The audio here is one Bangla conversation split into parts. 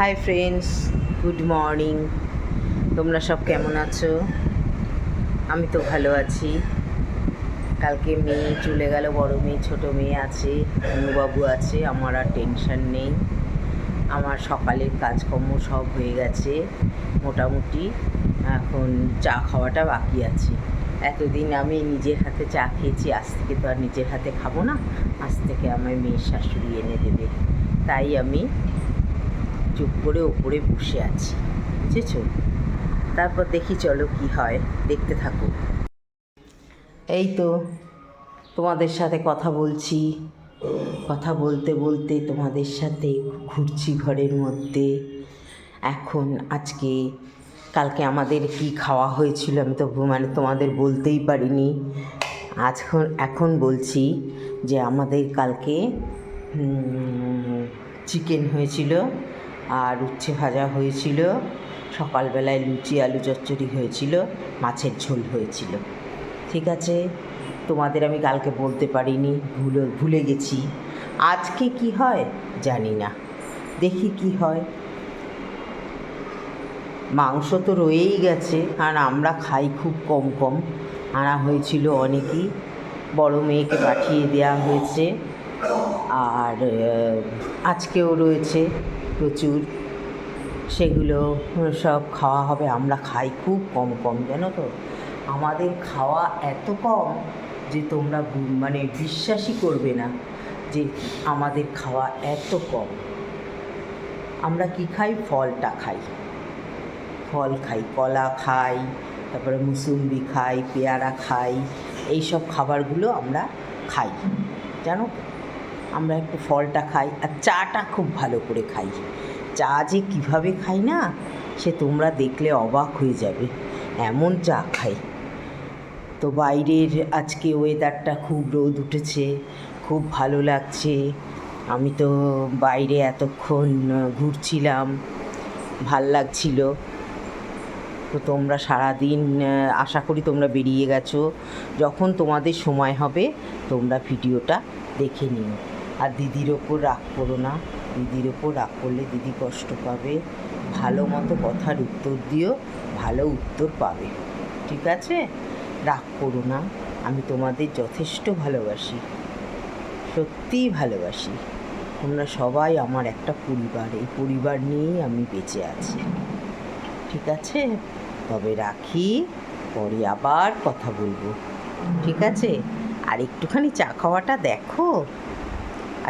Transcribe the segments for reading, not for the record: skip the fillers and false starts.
Hi friends, good morning. তোমরা সব কেমন আছো? আমি তো ভালো আছি। কালকে মেয়ে চলে গেল, বড় মেয়ে, ছোটো মেয়ে আছে, অনুবাবু আছে। আমার আর টেনশন নেই। আমার সকালের কাজকর্ম সব হয়ে গেছে মোটামুটি। এখন চা খাওয়াটা বাকি আছে। এতদিন আমি নিজের হাতে চা খেয়েছি, আজ থেকে তো আর নিজের হাতে খাবো না। আজ থেকে আমার মেয়ের শাশুড়ি এনে দেবে। তাই আমি চুপ করে ওপরে বসে আছি, বুঝেছো? তারপর দেখি, চলো কি হয়, দেখতে থাকো। এই তো তোমাদের সাথে কথা বলছি, কথা বলতে বলতে তোমাদের সাথে ঘুরছি ঘরের মধ্যে। এখন কালকে আমাদের কি খাওয়া হয়েছিল আমি তো তোমাদের বলতেই পারিনি। এখন বলছি যে আমাদের কালকে চিকেন হয়েছিল, আর উচ্ছে ভাজা হয়েছিল, সকালবেলায় লুচি আলু চচ্চড়ি হয়েছিল, মাছের ঝোল হয়েছিল। ঠিক আছে, তোমাদের আমি কালকে বলতে পারিনি, ভুলে গেছি। আজকে কি হয় জানি না, দেখি কি হয়। মাংস তো রয়েই গেছে, আর আমরা খাই খুব কম কম। আনা হয়েছিল অনেকই, বড় মেয়েকে পাঠিয়ে দেওয়া হয়েছে, আর আজকেও রয়েছে প্রচুর। সেগুলো সব খাওয়া হবে। আমরা খাই খুব কম কম, জানো তো। আমাদের খাওয়া এত কম যে তোমরা বিশ্বাসই করবে না যে আমাদের খাওয়া এত কম। আমরা কি খাই? ফলটা খাই, ফল খাই, কলা খাই, তারপরে মুসুম্বি খাই, পেয়ারা খাই। এই সব খাবারগুলো আমরা খাই, জানো তো। আমরা একটু ফলটা খাই, আর চাটা খুব ভালো করে খাই। চা যে কীভাবে খাই না, সে তোমরা দেখলে অবাক হয়ে যাবে, এমন চা খাই। তো বাইরের আজকে ওয়েদারটা খুব রোদ উঠেছে, খুব ভালো লাগছে। আমি তো বাইরে এতক্ষণ ঘুরছিলাম, ভাল লাগছিল। তো তোমরা সারাদিন আশা করি তোমরা বেরিয়ে গেছো। যখন তোমাদের সময় হবে তোমরা ভিডিওটা দেখে নিও। আর দিদির ওপর রাগ করো না, দিদির ওপর রাগ করলে দিদি কষ্ট পাবে। ভালো মতো কথার উত্তর দিও, ভালো উত্তর পাবে, ঠিক আছে? রাগ করো না। আমি তোমাদের যথেষ্ট ভালোবাসি, সত্যিই ভালোবাসি। তোমরা সবাই আমার একটা পরিবার, এই পরিবার নিয়েই আমি বেঁচে আছি, ঠিক আছে? তবে রাখি, পরে আবার কথা বলবো, ঠিক আছে? আর একটুখানি চা খাওয়াটা দেখো।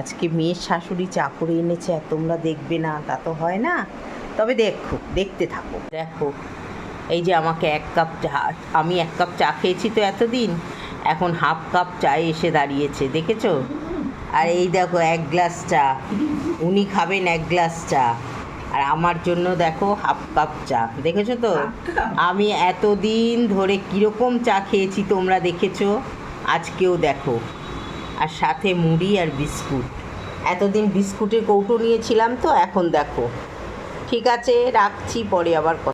আজকে মেয়ের শাশুড়ি চা করে এনেছে, আর তোমরা দেখবে না তা তো হয় না। তবে দেখতে থাকো। দেখো, এই যে আমাকে আমি 1 কাপ চা খেয়েছি তো এতদিন, এখন 1/2 কাপ চায়ে এসে দাঁড়িয়েছে, দেখেছো? আর এই দেখো 1 গ্লাস চা, উনি খাবেন 1 গ্লাস চা, আর আমার জন্য দেখো 1/2 কাপ চা, দেখেছো তো? আমি এতদিন ধরে কীরকম চা খেয়েছি তোমরা দেখেছো, আজকেও দেখো। আর সাথে মুড়ি আর বিস্কুট। এতদিন বিস্কুটের কৌটো নিয়েছিলাম তো, এখন দেখো। ঠিক আছে, রাখছি, পরে আবার কথা।